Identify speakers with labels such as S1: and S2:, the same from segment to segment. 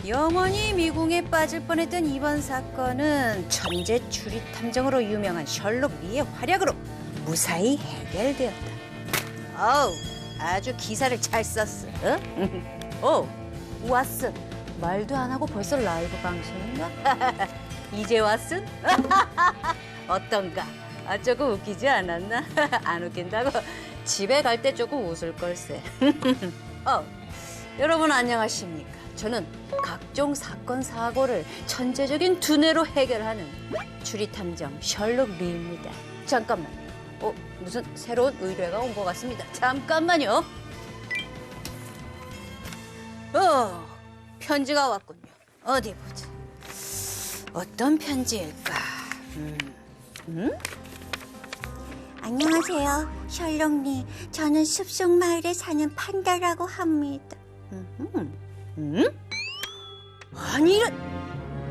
S1: 영원히 미궁에 빠질 뻔했던 이번 사건은 천재 추리 탐정으로 유명한 셜록 리의 활약으로 무사히 해결되었다. 어우, 아주 기사를 잘 썼어. 오, 왓슨, 말도 안 하고 벌써 라이브 방송인가? 이제 왓슨? 어떤가? 아, 조금 웃기지 않았나? 안 웃긴다고? 집에 갈 때 조금 웃을 걸세. 여러분 안녕하십니까? 저는 각종 사건 사고를 천재적인 두뇌로 해결하는 추리탐정 셜록 리입니다. 잠깐만요. 무슨 새로운 의뢰가 온 것 같습니다. 잠깐만요. 편지가 왔군요. 어디 보자. 어떤 편지일까?
S2: 안녕하세요, 셜록리. 저는 숲속 마을에 사는 판다라고 합니다.
S1: 아니,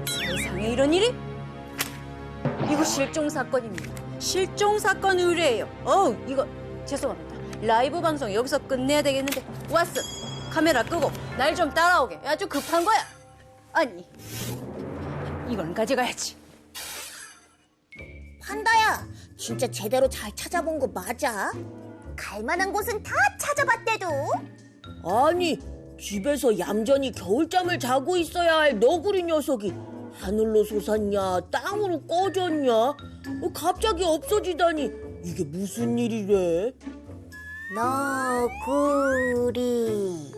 S1: 세상에 이런 일이? 이거 실종 사건입니다. 실종 사건 의뢰예요. 이거 죄송합니다. 라이브 방송 여기서 끝내야 되겠는데. 왓슨, 카메라 끄고 날 좀 따라오게. 아주 급한 거야. 아니, 이건 가져가야지.
S2: 판다야, 진짜 제대로 잘 찾아본 거 맞아? 갈만한 곳은 다 찾아봤대도.
S3: 아니, 집에서 얌전히 겨울잠을 자고 있어야 할 너구리 녀석이 하늘로 솟았냐 땅으로 꺼졌냐 갑자기 없어지다니 이게 무슨 일이래?
S2: 너구리.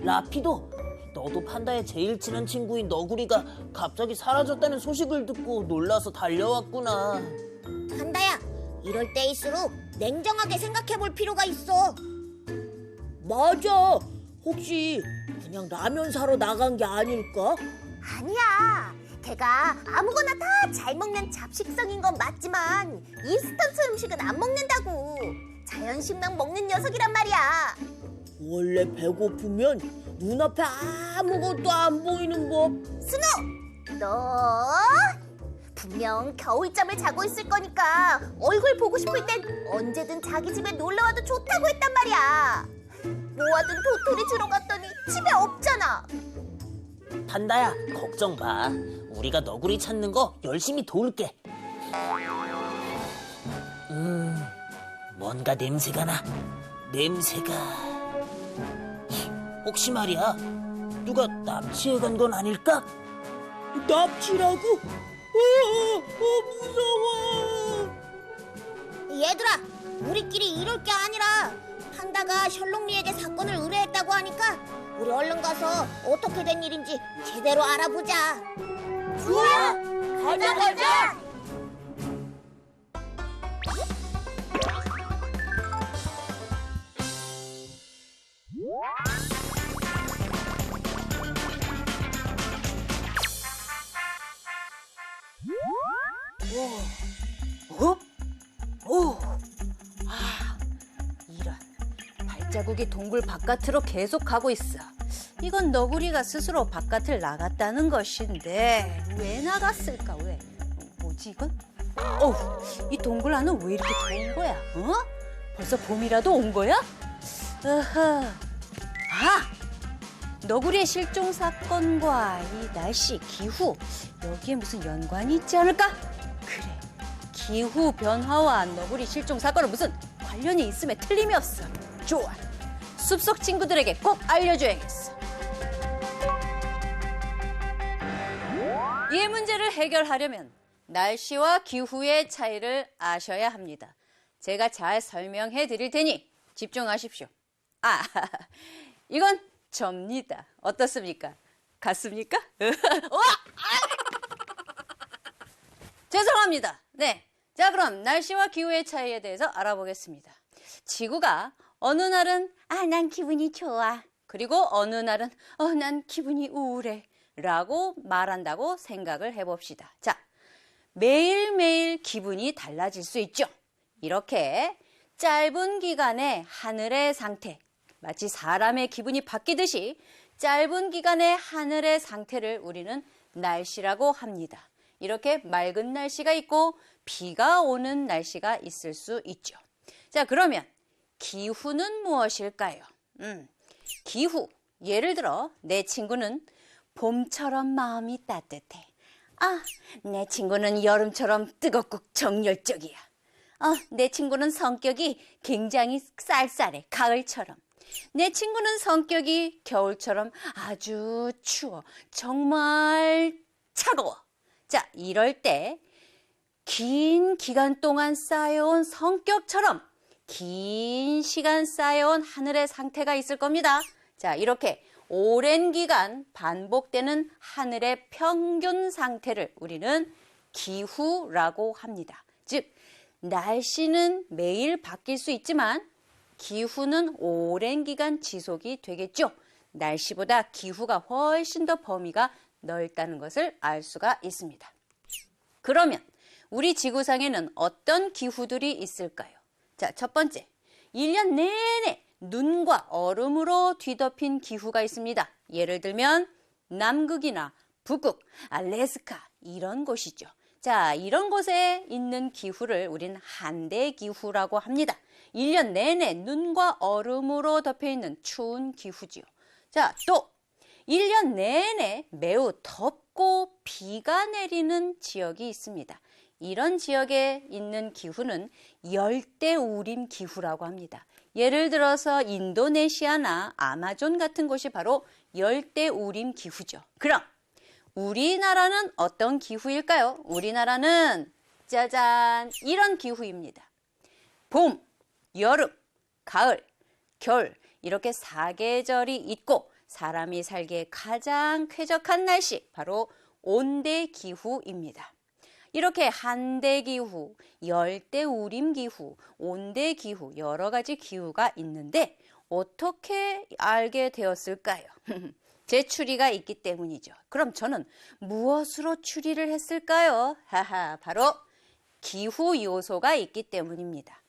S3: 라피도, 너도 판다의 제일 친한 친구인 너구리가 갑자기 사라졌다는 소식을 듣고 놀라서 달려왔구나.
S2: 판다야, 이럴 때일수록 냉정하게 생각해볼 필요가 있어.
S3: 맞아. 혹시 그냥 라면 사러 나간 게 아닐까?
S2: 아니야. 걔가 아무거나 다 잘 먹는 잡식성인 건 맞지만 인스턴트 음식은 안 먹는다고. 자연식만 먹는 녀석이란 말이야.
S3: 원래 배고프면 눈앞에 아무것도 안 보이는 법.
S2: 스노! 너 분명 겨울잠을 자고 있을 거니까 얼굴 보고 싶을 땐 언제든 자기 집에 놀러와도 좋다고 했단 말이야. 모아둔 도토리 주러 갔더니 집에 없잖아.
S4: 판다야, 걱정 마. 우리가 너구리 찾는 거 열심히 도울게. 뭔가 냄새가 나. 냄새가... 혹시 말이야, 누가 납치해 간 건 아닐까?
S3: 납치라고? 무서워.
S2: 얘들아, 우리끼리 이럴 게 아니라 판다가 셜록리에게 사건을 의뢰했다고 하니까 우리 얼른 가서 어떻게 된 일인지 제대로 알아보자. 좋아! 가자!
S1: 이런. 발자국이 동굴 바깥으로 계속 가고 있어. 이건 너구리가 스스로 바깥을 나갔다는 것인데 왜 나갔을까? 왜? 뭐지 이건? 이 동굴 안은 왜 이렇게 더운 거야? 벌써 봄이라도 온 거야? 너구리의 실종 사건과 이 날씨, 기후, 여기에 무슨 연관이 있지 않을까? 그래, 기후 변화와 너구리 실종 사건은 무슨 관련이 있음에 틀림이 없어. 좋아, 숲속 친구들에게 꼭 알려줘야겠어. 이 문제를 해결하려면 날씨와 기후의 차이를 아셔야 합니다. 제가 잘 설명해 드릴 테니 집중하십시오. 이건 접니다. 어떻습니까? 같습니까? 죄송합니다. 네. 자, 그럼 날씨와 기후의 차이에 대해서 알아보겠습니다. 지구가 어느 날은 난 기분이 좋아. 그리고 어느 날은 난 기분이 우울해. 라고 말한다고 생각을 해봅시다. 자, 매일매일 기분이 달라질 수 있죠. 이렇게 짧은 기간의 하늘의 상태, 마치 사람의 기분이 바뀌듯이 짧은 기간의 하늘의 상태를 우리는 날씨라고 합니다. 이렇게 맑은 날씨가 있고 비가 오는 날씨가 있을 수 있죠. 자, 그러면 기후는 무엇일까요? 기후, 예를 들어 내 친구는 봄처럼 마음이 따뜻해. 아, 내 친구는 여름처럼 뜨겁고 정열적이야. 내 친구는 성격이 굉장히 쌀쌀해. 가을처럼. 내 친구는 성격이 겨울처럼 아주 추워. 정말 차가워. 자, 이럴 때 긴 기간 동안 쌓여온 성격처럼 긴 시간 쌓여온 하늘의 상태가 있을 겁니다. 자, 이렇게 오랜 기간 반복되는 하늘의 평균 상태를 우리는 기후라고 합니다. 즉, 날씨는 매일 바뀔 수 있지만 기후는 오랜 기간 지속이 되겠죠. 날씨보다 기후가 훨씬 더 범위가 넓다는 것을 알 수가 있습니다. 그러면 우리 지구상에는 어떤 기후들이 있을까요? 자, 첫 번째, 1년 내내 눈과 얼음으로 뒤덮인 기후가 있습니다. 예를 들면 남극이나 북극, 알래스카 이런 곳이죠. 자, 이런 곳에 있는 기후를 우린 한대기후라고 합니다. 1년 내내 눈과 얼음으로 덮여있는 추운 기후지요. 자, 또 1년 내내 매우 덥고 비가 내리는 지역이 있습니다. 이런 지역에 있는 기후는 열대우림 기후라고 합니다. 예를 들어서 인도네시아나 아마존 같은 곳이 바로 열대우림 기후죠. 그럼 우리나라는 어떤 기후일까요? 우리나라는 짜잔 이런 기후입니다. 봄, 여름, 가을, 겨울 이렇게 4계절이 있고 사람이 살기에 가장 쾌적한 날씨 바로 온대기후입니다. 이렇게 한대기후, 열대우림기후, 온대기후 여러 가지 기후가 있는데 어떻게 알게 되었을까요? 제 추리가 있기 때문이죠. 그럼 저는 무엇으로 추리를 했을까요? 하하, 바로 기후 요소가 있기 때문입니다.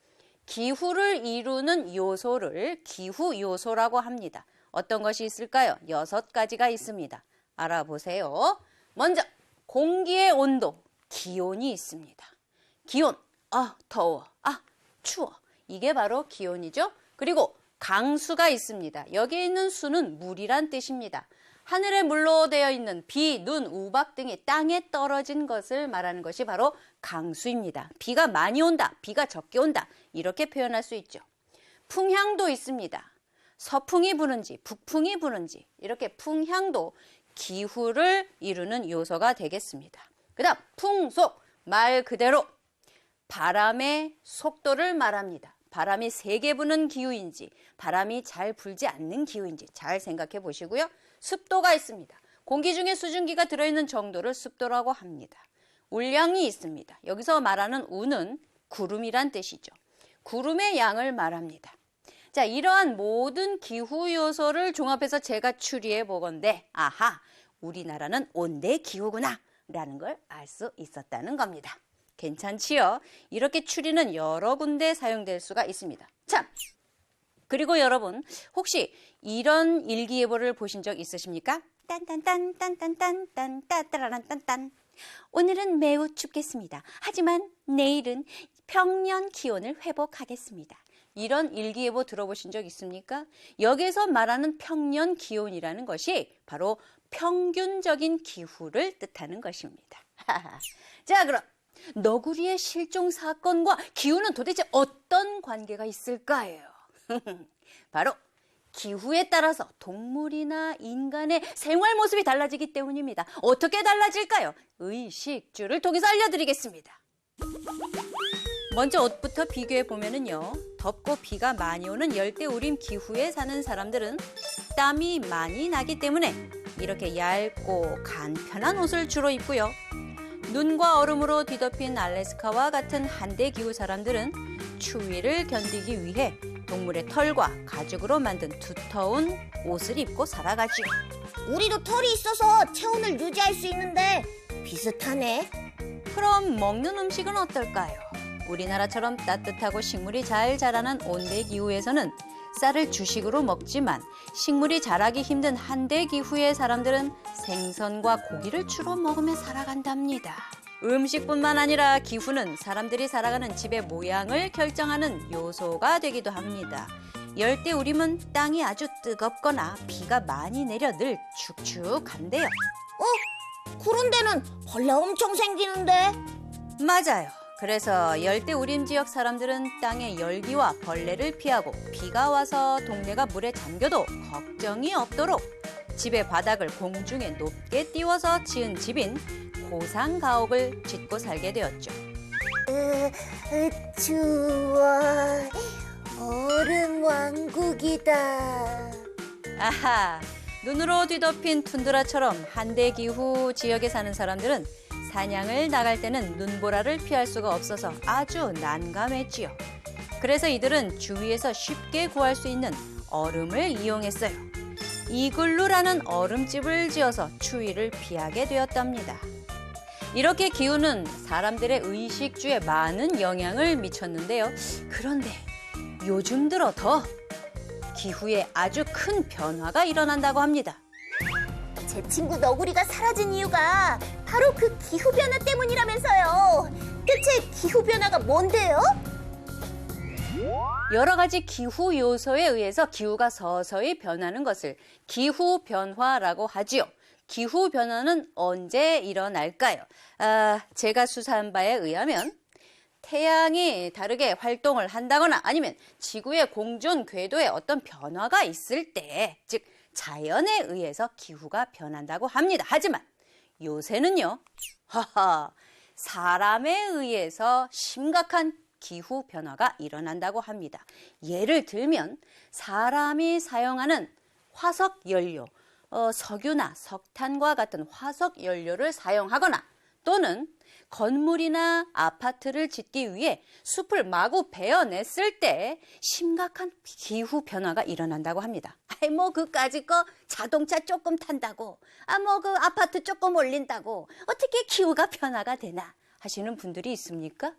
S1: 기후를 이루는 요소를 기후 요소라고 합니다. 어떤 것이 있을까요? 6가지가 있습니다. 알아보세요. 먼저 공기의 온도, 기온이 있습니다. 기온, 더워, 추워. 이게 바로 기온이죠. 그리고 강수가 있습니다. 여기에 있는 수는 물이란 뜻입니다. 하늘에 물로 되어 있는 비, 눈, 우박 등이 땅에 떨어진 것을 말하는 것이 바로 강수입니다. 비가 많이 온다, 비가 적게 온다 이렇게 표현할 수 있죠. 풍향도 있습니다. 서풍이 부는지 북풍이 부는지 이렇게 풍향도 기후를 이루는 요소가 되겠습니다. 그 다음 풍속, 말 그대로 바람의 속도를 말합니다. 바람이 세게 부는 기후인지 바람이 잘 불지 않는 기후인지 잘 생각해 보시고요. 습도가 있습니다. 공기 중에 수증기가 들어있는 정도를 습도라고 합니다. 울량이 있습니다. 여기서 말하는 우는 구름이란 뜻이죠. 구름의 양을 말합니다. 자, 이러한 모든 기후 요소를 종합해서 제가 추리해 보건대 우리나라는 온대 기후구나 라는 걸 알 수 있었다는 겁니다. 괜찮지요? 이렇게 추리는 여러 군데 사용될 수가 있습니다. 참! 그리고 여러분 혹시 이런 일기예보를 보신 적 있으십니까? 딴딴딴딴딴딴딴따따라란딴딴 오늘은 매우 춥겠습니다. 하지만 내일은 평년 기온을 회복하겠습니다. 이런 일기예보 들어보신 적 있습니까? 여기서 말하는 평년 기온이라는 것이 바로 평균적인 기후를 뜻하는 것입니다. 자, 그럼 너구리의 실종 사건과 기후는 도대체 어떤 관계가 있을까요? 바로 기후에 따라서 동물이나 인간의 생활 모습이 달라지기 때문입니다. 어떻게 달라질까요? 의식주를 통해서 알려드리겠습니다. 먼저 옷부터 비교해 보면은요. 덥고 비가 많이 오는 열대우림 기후에 사는 사람들은 땀이 많이 나기 때문에 이렇게 얇고 간편한 옷을 주로 입고요. 눈과 얼음으로 뒤덮인 알래스카와 같은 한대기후 사람들은 추위를 견디기 위해 동물의 털과 가죽으로 만든 두터운 옷을 입고 살아가지요.
S2: 우리도 털이 있어서 체온을 유지할 수 있는데 비슷하네.
S1: 그럼 먹는 음식은 어떨까요? 우리나라처럼 따뜻하고 식물이 잘 자라는 온대기후에서는 쌀을 주식으로 먹지만 식물이 자라기 힘든 한대기후의 사람들은 생선과 고기를 주로 먹으며 살아간답니다. 음식뿐만 아니라 기후는 사람들이 살아가는 집의 모양을 결정하는 요소가 되기도 합니다. 열대우림은 땅이 아주 뜨겁거나 비가 많이 내려 늘 축축한데요.
S2: 그런 데는 벌레 엄청 생기는데.
S1: 맞아요. 그래서 열대우림 지역 사람들은 땅의 열기와 벌레를 피하고 비가 와서 동네가 물에 잠겨도 걱정이 없도록 집의 바닥을 공중에 높게 띄워서 지은 집인 고상가옥을 짓고 살게 되었죠.
S2: 추워. 얼음 왕국이다.
S1: 아하, 눈으로 뒤덮인 툰드라처럼 한대기후 지역에 사는 사람들은 사냥을 나갈 때는 눈보라를 피할 수가 없어서 아주 난감했지요. 그래서 이들은 주위에서 쉽게 구할 수 있는 얼음을 이용했어요. 이글루라는 얼음집을 지어서 추위를 피하게 되었답니다. 이렇게 기후는 사람들의 의식주에 많은 영향을 미쳤는데요. 그런데 요즘 들어 더 기후에 아주 큰 변화가 일어난다고 합니다.
S2: 제 친구 너구리가 사라진 이유가 바로 그 기후변화 때문이라면서요. 대체 기후변화가 뭔데요?
S1: 여러 가지 기후 요소에 의해서 기후가 서서히 변하는 것을 기후변화라고 하지요. 기후변화는 언제 일어날까요? 제가 수사한 바에 의하면 태양이 다르게 활동을 한다거나 아니면 지구의 공전 궤도에 어떤 변화가 있을 때, 즉 자연에 의해서 기후가 변한다고 합니다. 하지만 요새는요, 사람에 의해서 심각한 기후 변화가 일어난다고 합니다. 예를 들면 사람이 사용하는 화석 연료, 석유나 석탄과 같은 화석 연료를 사용하거나 또는 건물이나 아파트를 짓기 위해 숲을 마구 베어냈을 때 심각한 기후 변화가 일어난다고 합니다. 그까짓 거 자동차 조금 탄다고, 그 아파트 조금 올린다고 어떻게 기후가 변화가 되나 하시는 분들이 있습니까?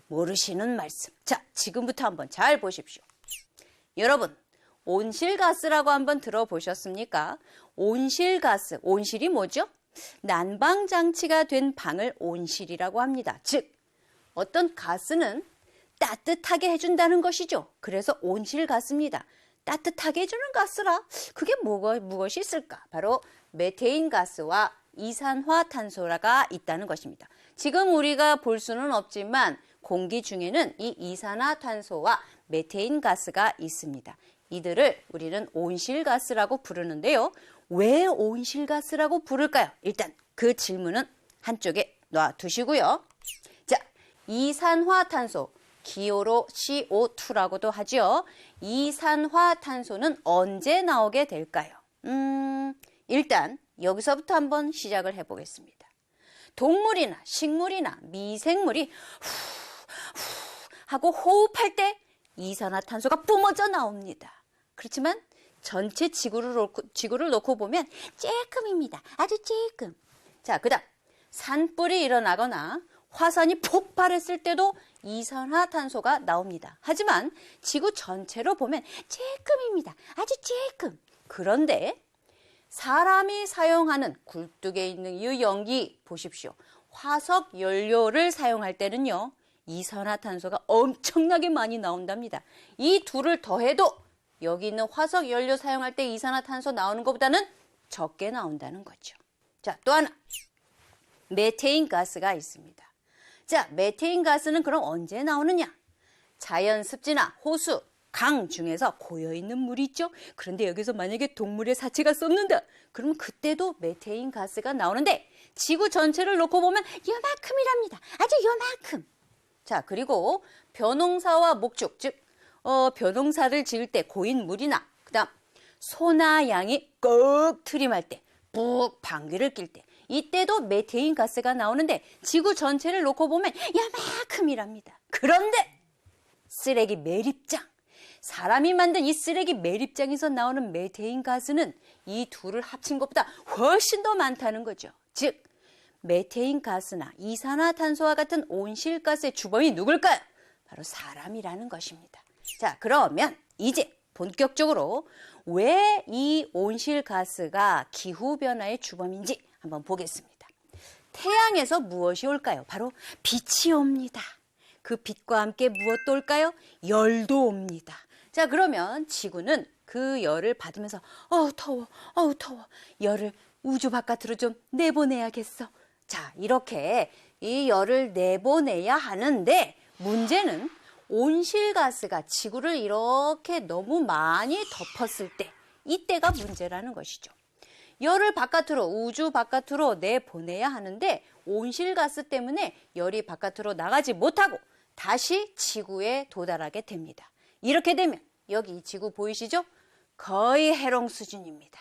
S1: 모르시는 말씀. 자, 지금부터 한번 잘 보십시오. 여러분, 온실가스라고 한번 들어보셨습니까? 온실가스, 온실이 뭐죠? 난방장치가 된 방을 온실이라고 합니다. 즉, 어떤 가스는 따뜻하게 해준다는 것이죠. 그래서 온실가스입니다. 따뜻하게 해주는 가스라 그게 무엇이 있을까? 바로 메테인 가스와 이산화탄소가 있다는 것입니다. 지금 우리가 볼 수는 없지만 공기 중에는 이 이산화탄소와 메테인 가스가 있습니다. 이들을 우리는 온실가스라고 부르는데요. 왜 온실가스라고 부를까요? 일단 그 질문은 한쪽에 놔두시고요. 자, 이산화탄소, 기호로 CO2라고도 하죠. 이산화탄소는 언제 나오게 될까요? 일단 여기서부터 한번 시작을 해보겠습니다. 동물이나 식물이나 미생물이 후 하고 호흡할 때 이산화탄소가 뿜어져 나옵니다. 그렇지만 전체 지구를 놓고 보면 쬐끔입니다. 아주 쬐끔. 자, 그다음 산불이 일어나거나 화산이 폭발했을 때도 이산화탄소가 나옵니다. 하지만 지구 전체로 보면 쬐끔입니다. 아주 쬐끔. 그런데 사람이 사용하는 굴뚝에 있는 이 연기 보십시오. 화석 연료를 사용할 때는요. 이산화탄소가 엄청나게 많이 나온답니다. 이 둘을 더해도 여기 있는 화석 연료 사용할 때 이산화탄소 나오는 것보다는 적게 나온다는 거죠. 자, 또 하나. 메테인 가스가 있습니다. 자, 메테인 가스는 그럼 언제 나오느냐? 자연 습지나 호수, 강 중에서 고여있는 물이 있죠. 그런데 여기서 만약에 동물의 사체가 썩는다. 그러면 그때도 메테인 가스가 나오는데 지구 전체를 놓고 보면 요만큼이랍니다. 아주 요만큼. 자, 그리고 벼농사와 목축, 즉 벼농사를 지을 때 고인 물이나 그다음 소나 양이 꼭 트림할 때, 푹 방귀를 낄 때 이때도 메테인 가스가 나오는데 지구 전체를 놓고 보면 요만큼이랍니다. 그런데 쓰레기 매립장, 사람이 만든 이 쓰레기 매립장에서 나오는 메테인 가스는 이 둘을 합친 것보다 훨씬 더 많다는 거죠. 즉 메테인 가스나 이산화탄소와 같은 온실가스의 주범이 누굴까요? 바로 사람이라는 것입니다. 자, 그러면 이제 본격적으로 왜 이 온실가스가 기후변화의 주범인지 한번 보겠습니다. 태양에서 무엇이 올까요? 바로 빛이 옵니다. 그 빛과 함께 무엇도 올까요? 열도 옵니다. 자, 그러면 지구는 그 열을 받으면서 더워, 더워. 열을 우주 바깥으로 좀 내보내야겠어. 자, 이렇게 이 열을 내보내야 하는데 문제는 온실가스가 지구를 이렇게 너무 많이 덮었을 때 이때가 문제라는 것이죠. 열을 바깥으로 우주 바깥으로 내보내야 하는데 온실가스 때문에 열이 바깥으로 나가지 못하고 다시 지구에 도달하게 됩니다. 이렇게 되면 여기 이 지구 보이시죠? 거의 해롱 수준입니다.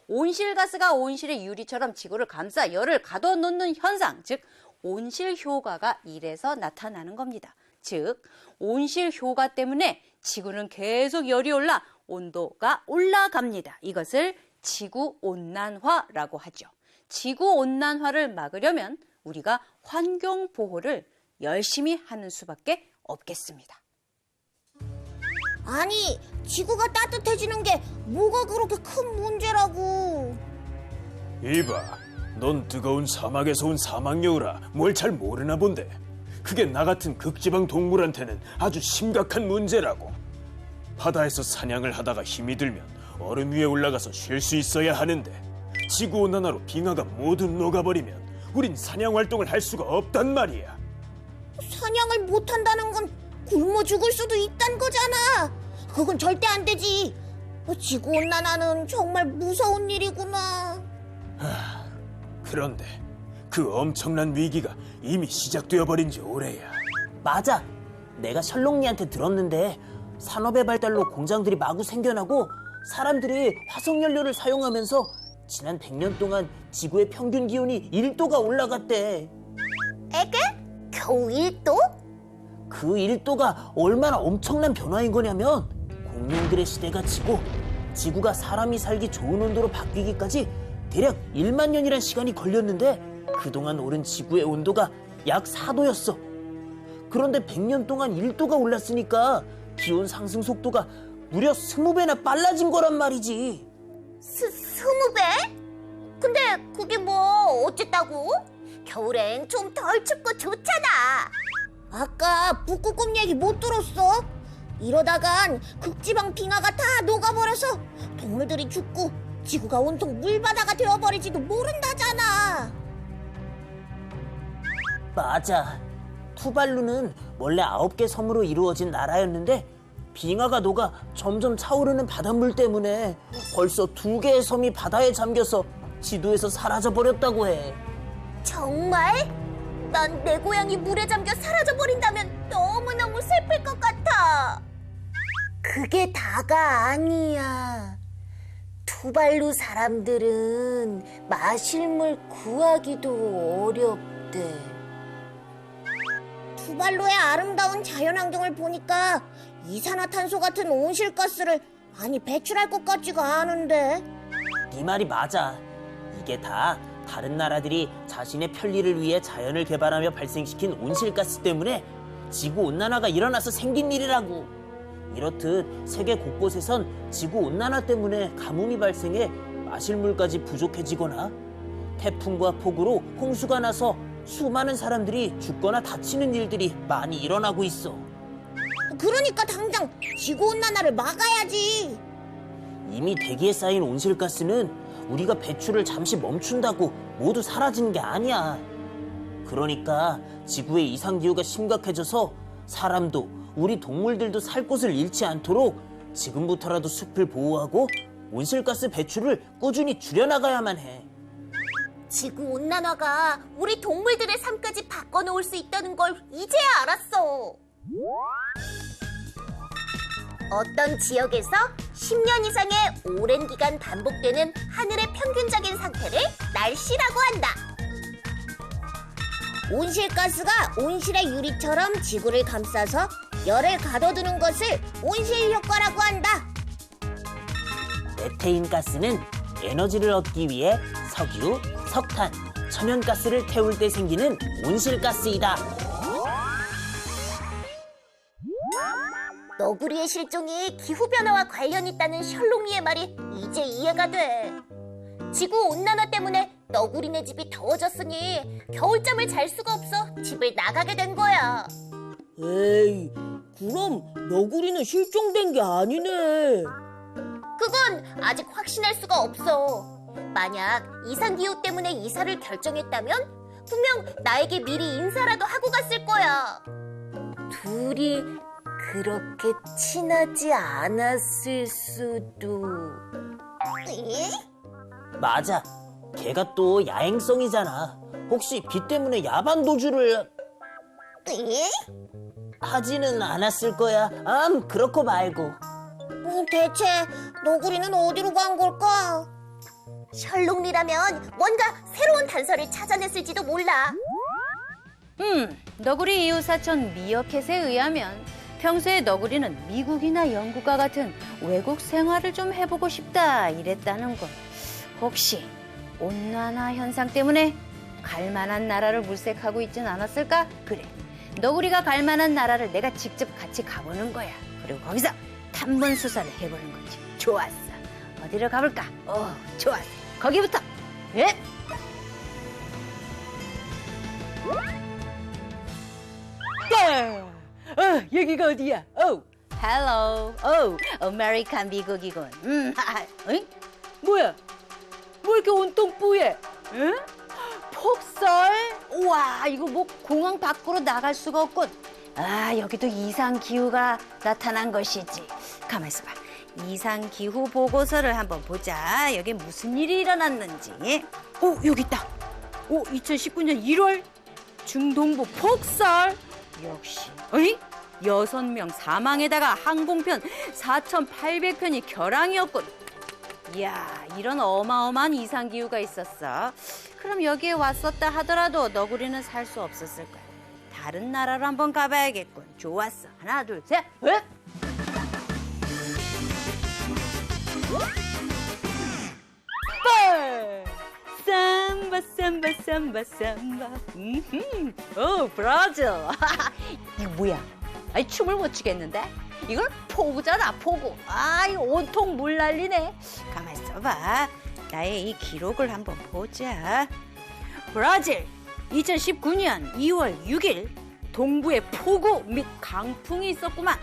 S1: 온실가스가 온실의 유리처럼 지구를 감싸 열을 가둬놓는 현상, 즉 온실효과가 이래서 나타나는 겁니다. 즉 온실효과 때문에 지구는 계속 열이 올라 온도가 올라갑니다. 이것을 지구온난화라고 하죠. 지구온난화를 막으려면 우리가 환경보호를 열심히 하는 수밖에 없겠습니다.
S2: 아니, 지구가 따뜻해지는 게 뭐가 그렇게 큰 문제라고.
S5: 이봐, 넌 뜨거운 사막에서 온 사막여우라 뭘 잘 모르나 본데. 그게 나 같은 극지방 동물한테는 아주 심각한 문제라고. 바다에서 사냥을 하다가 힘이 들면 얼음 위에 올라가서 쉴 수 있어야 하는데 지구온난화로 빙하가 모두 녹아버리면 우린 사냥 활동을 할 수가 없단 말이야.
S2: 사냥을 못한다는 건 굶어 죽을 수도 있단 거잖아. 그건 절대 안 되지. 지구온난화는 정말 무서운 일이구나.
S5: 그런데 그 엄청난 위기가 이미 시작되어 버린 지 오래야.
S3: 맞아. 내가 셜록리한테 들었는데 산업의 발달로 공장들이 마구 생겨나고 사람들이 화석연료를 사용하면서 지난 100년 동안 지구의 평균 기온이 1도가 올라갔대.
S2: 에게? 겨우 1도?
S3: 그 1도가 얼마나 엄청난 변화인 거냐면 공룡들의 시대가 지고 지구가 사람이 살기 좋은 온도로 바뀌기까지 대략 1만 년이란 시간이 걸렸는데 그동안 오른 지구의 온도가 약 4도였어. 그런데 100년 동안 1도가 올랐으니까 기온 상승 속도가 무려 20배나 빨라진 거란 말이지.
S2: 20배? 근데 그게 뭐 어쨌다고? 겨울엔 좀 덜 춥고 좋잖아. 아까 북극곰 얘기 못 들었어? 이러다간 극지방 빙하가 다 녹아버려서 동물들이 죽고 지구가 온통 물바다가 되어버릴지도 모른다잖아.
S3: 맞아. 투발루는 원래 9개 섬으로 이루어진 나라였는데 빙하가 녹아 점점 차오르는 바닷물 때문에 벌써 2개의 섬이 바다에 잠겨서 지도에서 사라져버렸다고 해.
S2: 정말? 난 내 고향이 물에 잠겨 사라져버린다면 너무너무 슬플 것 같아. 그게 다가 아니야. 투발루 사람들은 마실 물 구하기도 어렵대. 투발루의 아름다운 자연환경을 보니까 이산화탄소 같은 온실가스를 많이 배출할 것 같지가 않은데.
S3: 네 말이 맞아. 이게 다 다른 나라들이 자신의 편리를 위해 자연을 개발하며 발생시킨 온실가스 때문에 지구온난화가 일어나서 생긴 일이라고. 이렇듯 세계 곳곳에선 지구온난화 때문에 가뭄이 발생해 마실 물까지 부족해지거나 태풍과 폭우로 홍수가 나서 수많은 사람들이 죽거나 다치는 일들이 많이 일어나고 있어.
S2: 그러니까 당장 지구온난화를 막아야지.
S3: 이미 대기에 쌓인 온실가스는 우리가 배출을 잠시 멈춘다고 모두 사라지는 게 아니야. 그러니까 지구의 이상기후가 심각해져서 사람도 우리 동물들도 살 곳을 잃지 않도록 지금부터라도 숲을 보호하고 온실가스 배출을 꾸준히 줄여나가야만 해.
S2: 지구온난화가 우리 동물들의 삶까지 바꿔놓을 수 있다는 걸 이제야 알았어. 어떤 지역에서 10년 이상의 오랜 기간 반복되는 하늘의 평균적인 상태를 날씨라고 한다. 온실가스가 온실의 유리처럼 지구를 감싸서 열을 가둬두는 것을 온실효과라고 한다.
S3: 메테인 가스는 에너지를 얻기 위해 석유, 석탄, 천연가스를 태울 때 생기는 온실가스이다.
S2: 너구리의 실종이 기후변화와 관련 있다는 셜록리의 말이 이제 이해가 돼. 지구온난화 때문에 너구리네 집이 더워졌으니 겨울잠을 잘 수가 없어 집을 나가게 된 거야.
S6: 에이, 그럼 너구리는 실종된 게 아니네.
S2: 그건 아직 확신할 수가 없어. 만약 이상기후 때문에 이사를 결정했다면 분명 나에게 미리 인사라도 하고 갔을 거야. 둘이 그렇게 친하지 않았을 수도. 에?
S3: 맞아. 걔가 또 야행성이잖아. 혹시 비 때문에 야반 도주를
S2: 에?
S3: 하지는 않았을 거야. 그렇고 말고.
S2: 대체 너구리는 어디로 간 걸까? 셜록리라면 뭔가 새로운 단서를 찾아냈을지도 몰라.
S1: 너구리 이웃사촌 미어캣에 의하면 평소에 너구리는 미국이나 영국과 같은 외국 생활을 좀 해보고 싶다 이랬다는 것. 혹시 온난화 현상 때문에 갈 만한 나라를 물색하고 있진 않았을까? 그래, 너구리가 갈 만한 나라를 내가 직접 같이 가보는 거야. 그리고 거기서 탐문 수사를 해보는 거지. 좋았어. 어디로 가볼까? 좋았어. 거기부터. 예? 여기가 어디야? 헬로. 아메리칸 미국이군. 어이? 뭐야? 뭐 이렇게 온통 뿌예? 응? 폭설? 우와, 이거 뭐 공항 밖으로 나갈 수가 없군. 여기도 이상기후가 나타난 것이지. 가만 있어봐. 이상기후 보고서를 한번 보자. 여기 무슨 일이 일어났는지. 여기 있다. 2019년 1월 중동부 폭설. 역시. 어이? 6명 사망에다가 항공편 4,800편이 결항이었군. 이야, 이런 어마어마한 이상기후가 있었어. 그럼 여기에 왔었다 하더라도 너구리는 살 수 없었을 거야. 다른 나라로 한번 가봐야겠군. 좋았어. 하나, 둘, 셋. 넷. 삼바 삼바 삼바 삼바. 브라질. 이거 뭐야? 아니, 춤을 못 추겠는데? 이건 포구잖아, 포구. 이거 온통 물 날리네. 가만 있어봐. 나의 이 기록을 한번 보자. 브라질 2019년 2월 6일 동부에 폭우 및 강풍이 있었구만.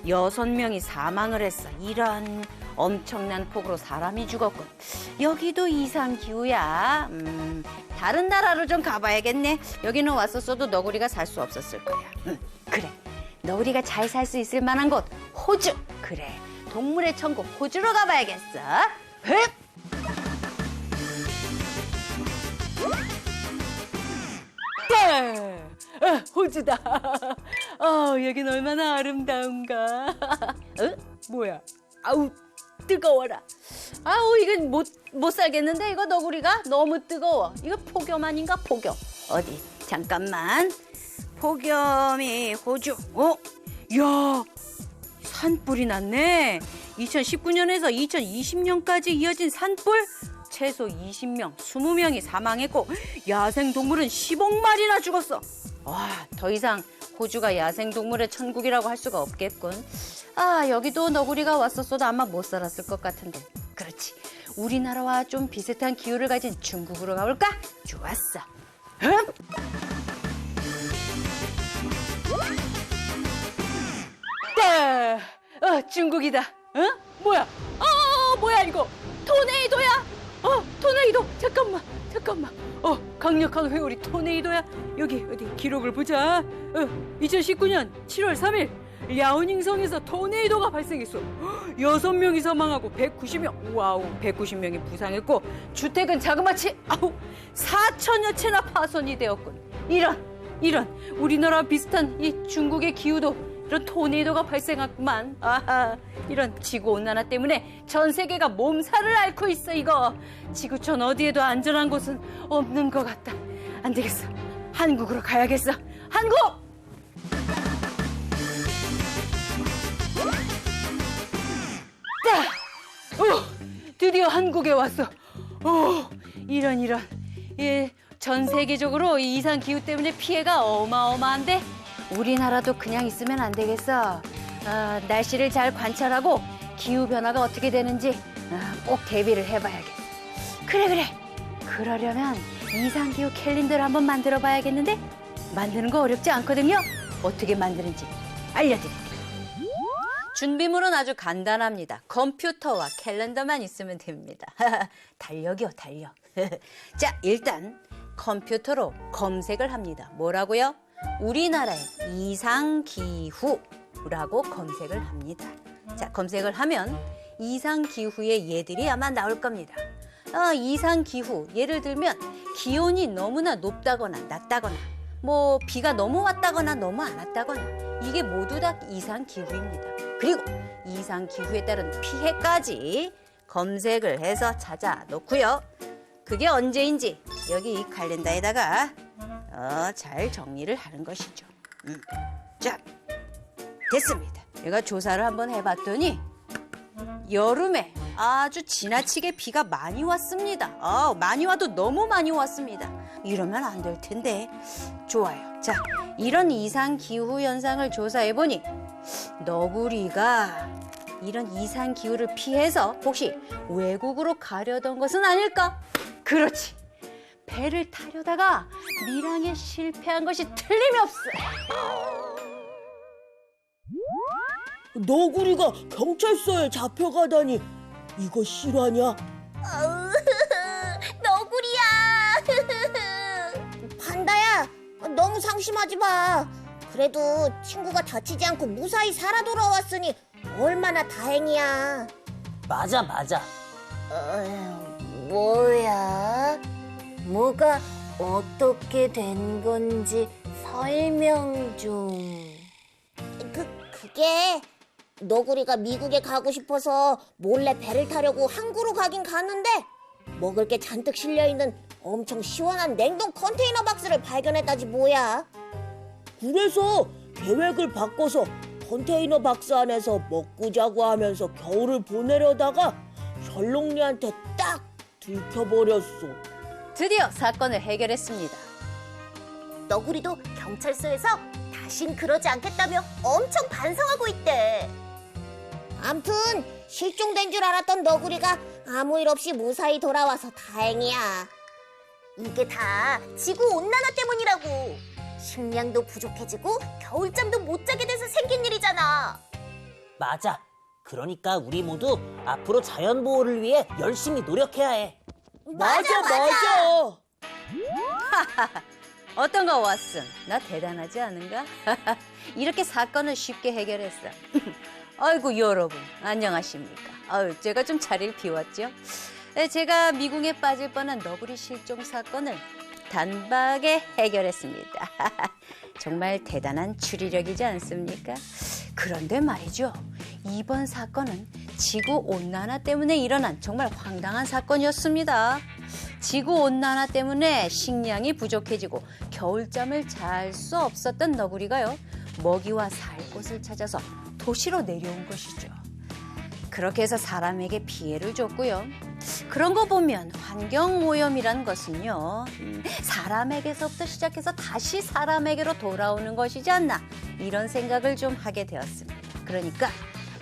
S1: 6명이 사망을 했어. 이런 엄청난 폭우로 사람이 죽었군. 여기도 이상기후야. 다른 나라로 좀 가봐야겠네. 여기는 왔었어도 너구리가 살 수 없었을 거야. 그래, 너구리가 잘 살 수 있을 만한 곳 호주. 그래, 동물의 천국 호주로 가봐야겠어. 헥! 호주다. 여긴 얼마나 아름다운가. 뭐야? 아우, 뜨거워라. 이건 못 살겠는데, 이거 너구리가 너무 뜨거워. 이거 폭염 아닌가, 폭염. 어디, 잠깐만. 폭염이 호주. 야, 산불이 났네. 2019년에서 2020년까지 이어진 산불. 최소 20명, 20명이 사망했고 야생동물은 10억 마리나 죽었어. 더 이상 호주가 야생동물의 천국이라고 할 수가 없겠군. 여기도 너구리가 왔었어도 아마 못 살았을 것 같은데. 그렇지, 우리나라와 좀 비슷한 기후를 가진 중국으로 가볼까? 좋았어. 중국이다. 뭐야? 뭐야 이거? 토네이도야? 토네이도. 잠깐만. 강력한 회오리 토네이도야. 여기 어디 기록을 보자. 2019년 7월 3일 랴오닝성에서 토네이도가 발생했어. 6명이 사망하고 190명이 부상했고 주택은 자그마치 4천여 채나 파손이 되었군. 이런 우리나라와 비슷한 이 중국의 기후도 이런 토네이도가 발생했구만. 이런 지구온난화 때문에 전 세계가 몸살을 앓고 있어. 이거 지구촌 어디에도 안전한 곳은 없는 것 같다. 안 되겠어, 한국으로 가야겠어. 한국! 드디어 한국에 왔어. 이런 전 세계적으로 이 이상 기후 때문에 피해가 어마어마한데 우리나라도 그냥 있으면 안 되겠어. 날씨를 잘 관찰하고 기후 변화가 어떻게 되는지 꼭 대비를 해봐야겠어. 그래. 그러려면 이상기후 캘린더를 한번 만들어 봐야겠는데? 만드는 거 어렵지 않거든요. 어떻게 만드는지 알려드릴게요. 준비물은 아주 간단합니다. 컴퓨터와 캘린더만 있으면 됩니다. 달력이요, 달력. 자, 일단 컴퓨터로 검색을 합니다. 뭐라고요? 우리나라의 이상기후라고 검색을 합니다. 자, 검색을 하면 이상기후의 예들이 아마 나올 겁니다. 이상기후, 예를 들면 기온이 너무나 높다거나 낮다거나 뭐 비가 너무 왔다거나 너무 안 왔다거나 이게 모두 다 이상기후입니다. 그리고 이상기후에 따른 피해까지 검색을 해서 찾아 놓고요. 그게 언제인지 여기 이 칼렌더에다가 잘 정리를 하는 것이죠. 자, 됐습니다. 제가 조사를 한번 해봤더니 여름에 아주 지나치게 비가 많이 왔습니다. 많이 와도 너무 많이 왔습니다. 이러면 안 될 텐데. 좋아요. 자, 이런 이상기후 현상을 조사해보니 너구리가 이런 이상기후를 피해서 혹시 외국으로 가려던 것은 아닐까? 그렇지. 배를 타려다가 밀항에 실패한 것이 틀림이 없어.
S6: 너구리가 경찰서에 잡혀가다니 이거 실화냐?
S2: 너구리야. 판다야, 너무 상심하지 마. 그래도 친구가 다치지 않고 무사히 살아 돌아왔으니 얼마나 다행이야.
S3: 맞아, 맞아.
S2: 뭐야? 뭐가 어떻게 된 건지 설명 좀. 그게 너구리가 미국에 가고 싶어서 몰래 배를 타려고 항구로 가긴 가는데 먹을 게 잔뜩 실려있는 엄청 시원한 냉동 컨테이너 박스를 발견했다지 뭐야.
S6: 그래서 계획을 바꿔서 컨테이너 박스 안에서 먹고 자고 하면서 겨울을 보내려다가 셜록리한테 딱 들켜버렸어.
S1: 드디어 사건을 해결했습니다.
S2: 너구리도 경찰서에서 다신 그러지 않겠다며 엄청 반성하고 있대. 암튼 실종된 줄 알았던 너구리가 아무 일 없이 무사히 돌아와서 다행이야. 이게 다 지구온난화 때문이라고. 식량도 부족해지고 겨울잠도 못 자게 돼서 생긴 일이잖아.
S3: 맞아. 그러니까 우리 모두 앞으로 자연 보호를 위해 열심히 노력해야 해.
S6: 맞아.
S1: 어떤가 왓슨? 나 대단하지 않은가? 이렇게 사건을 쉽게 해결했어. 아이고 여러분 안녕하십니까? 제가 좀 자리를 비웠죠. 제가 미궁에 빠질 뻔한 너구리 실종 사건을 단박에 해결했습니다. 정말 대단한 추리력이지 않습니까? 그런데 말이죠. 이번 사건은 지구온난화 때문에 일어난 정말 황당한 사건이었습니다. 지구온난화 때문에 식량이 부족해지고 겨울잠을 잘 수 없었던 너구리가요. 먹이와 살 곳을 찾아서 도시로 내려온 것이죠. 그렇게 해서 사람에게 피해를 줬고요. 그런 거 보면 환경오염이란 것은요. 사람에게서부터 시작해서 다시 사람에게로 돌아오는 것이지 않나 이런 생각을 좀 하게 되었습니다. 그러니까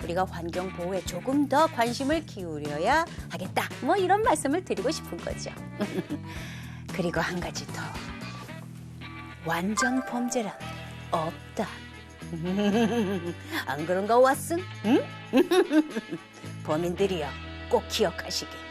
S1: 우리가 환경 보호에 조금 더 관심을 기울여야 하겠다. 뭐 이런 말씀을 드리고 싶은 거죠. 그리고 한 가지 더. 완전 범죄란 없다. 안 그런가 왓슨? 응? 범인들이여 꼭 기억하시길.